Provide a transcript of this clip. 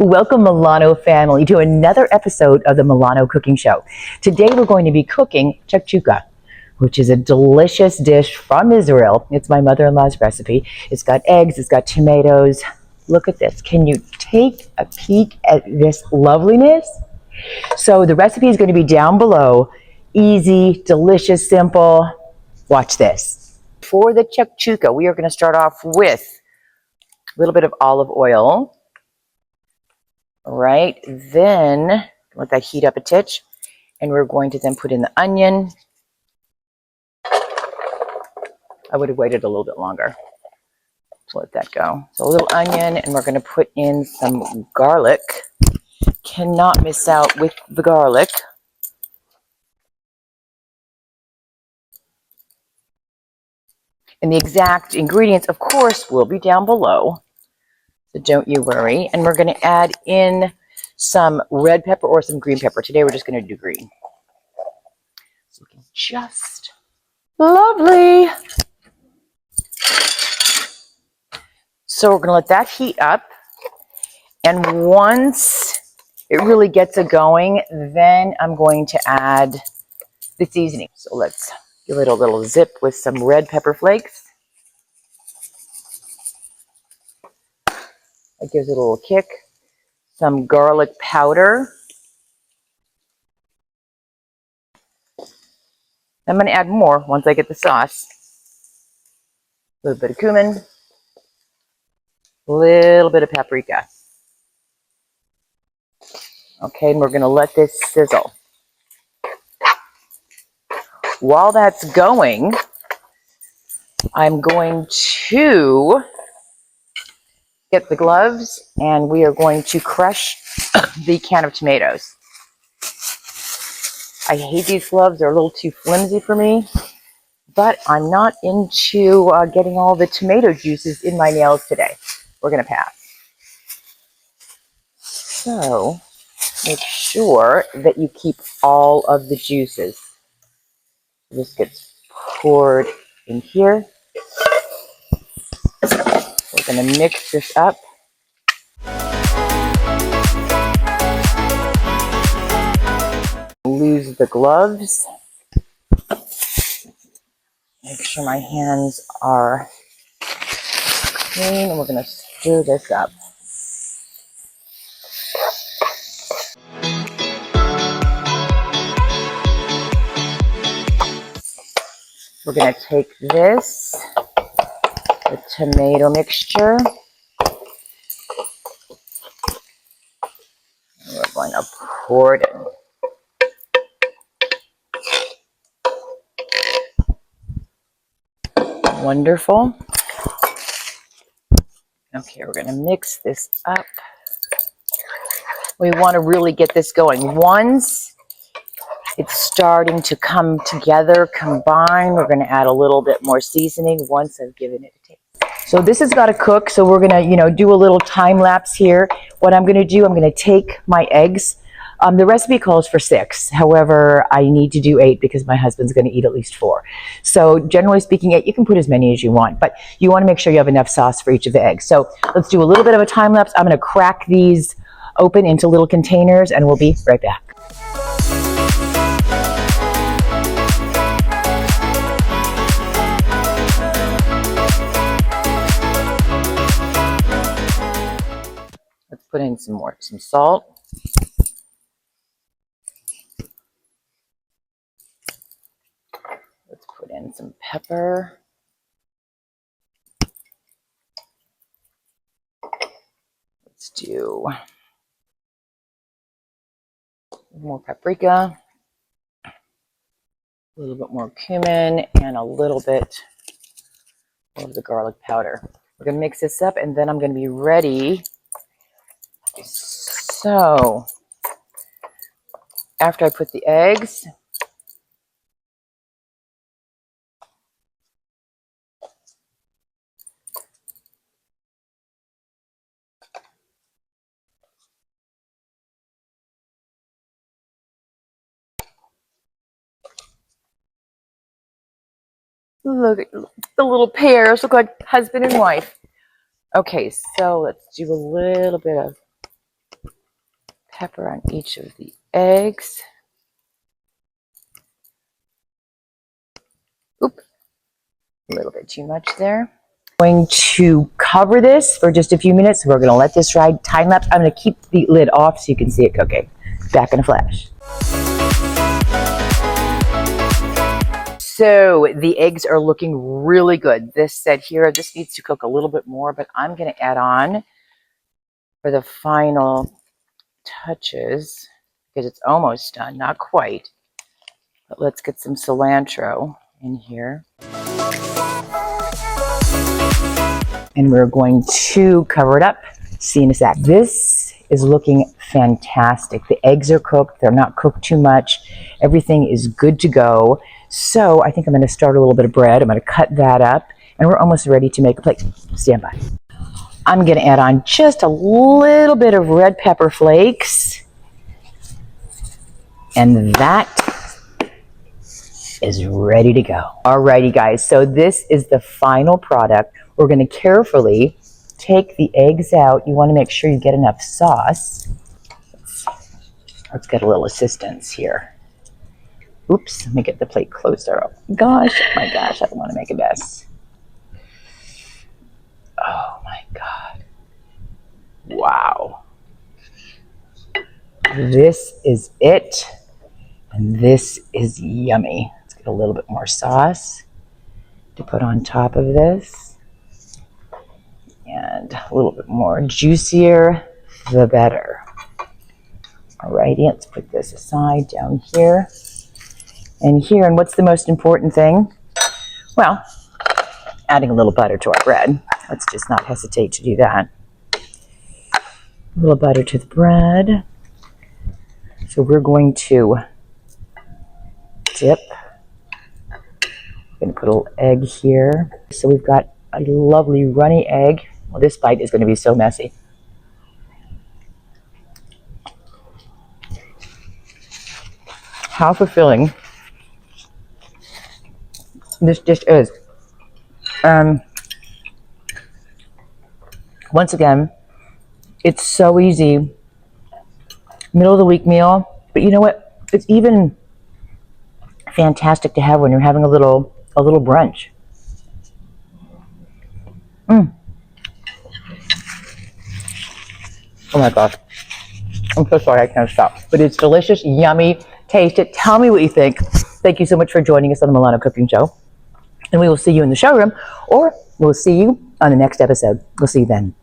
Welcome, Milano family, to another episode of the Milano Cooking Show. Today we're going to be cooking shakshuka, which is a delicious dish from Israel. It's my mother-in-law's recipe. It's got eggs, it's got tomatoes. Look at this. Can you take a peek at this loveliness? So the recipe is going to be down below. Easy, delicious, simple. Watch this. For the shakshuka, we are going to start off with a little bit of olive oil. Right, then let that heat up a titch, and we're going to then put in the onion. I would have waited a little bit longer to let that go. So a little onion, and we're going to put in some garlic. Cannot miss out with the garlic. And the exact ingredients, of course, will be down below. So don't you worry. And we're going to add in some red pepper or some green pepper. Today we're just going to do green. It's looking just lovely. So we're going to let that heat up. And once it really gets it going, then I'm going to add the seasoning. So let's give it a little zip with some red pepper flakes. That gives it a little kick. Some garlic powder. I'm going to add more once I get the sauce. A little bit of cumin. A little bit of paprika. Okay, and we're going to let this sizzle. While that's going, I'm going to get the gloves, and we are going to crush the can of tomatoes. I hate these gloves. They're a little too flimsy for me, but I'm not into getting all the tomato juices in my nails today. We're going to pass. So make sure that you keep all of the juices. This gets poured in here. We're going to mix this up. Lose the gloves. Make sure my hands are clean, and we're going to stir this up. We're going to take this, the tomato mixture, and we're going to pour it in. Wonderful. Okay, we're going to mix this up. We want to really get this going. Once it's starting to come together, combine, we're going to add a little bit more seasoning once I've given it a taste. So this has got to cook, so we're going to, do a little time lapse here. What I'm going to do, I'm going to take my eggs. The recipe calls for 6. However, I need to do 8 because my husband's going to eat at least 4. So generally speaking, 8, you can put as many as you want, but you want to make sure you have enough sauce for each of the eggs. So let's do a little bit of a time lapse. I'm going to crack these open into little containers, and we'll be right back. Let's put in some salt. Let's put in some pepper. Let's do more paprika, a little bit more cumin, and a little bit of the garlic powder. We're going to mix this up, and then I'm going to be ready. So after I put the eggs, look at the little pairs, look like husband and wife. Okay, so let's do a little bit of Pepper on each of the eggs. Oop, a little bit too much there. Going to cover this for just a few minutes. We're going to let this ride time lapse. I'm going to keep the lid off so you can see it cooking. Back in a flash. So the eggs are looking really good. This said here, this needs to cook a little bit more, but I'm going to add on for the final touches because it's almost done, not quite. But let's get some cilantro in here. And we're going to cover it up. See you in a sec. This is looking fantastic. The eggs are cooked. They're not cooked too much. Everything is good to go. So I think I'm going to start a little bit of bread. I'm going to cut that up. And we're almost ready to make a plate. Stand by. I'm going to add on just a little bit of red pepper flakes. And that is ready to go. Alrighty guys, so this is the final product. We're going to carefully take the eggs out. You want to make sure you get enough sauce. Let's get a little assistance here. Oops, let me get the plate closer. Oh my gosh, I don't want to make a mess. Oh my God. Wow. This is it. And this is yummy. Let's get a little bit more sauce to put on top of this. And a little bit more juicier, the better. Alrighty, let's put this aside down here. And here, and what's the most important thing? Well, adding a little butter to our bread. Let's just not hesitate to do that. A little butter to the bread. So we're going to dip. I'm going to put a little egg here. So we've got a lovely runny egg. Well, this bite is going to be so messy. How fulfilling this dish is. Once again, it's so easy. Middle of the week meal. But you know what? It's even fantastic to have when you're having a little brunch. Oh my gosh. I'm so sorry I can't stop. But it's delicious, yummy. Taste it. Tell me what you think. Thank you so much for joining us on the Milano Cooking Show. And we will see you in the showroom, or we'll see you on the next episode. We'll see you then.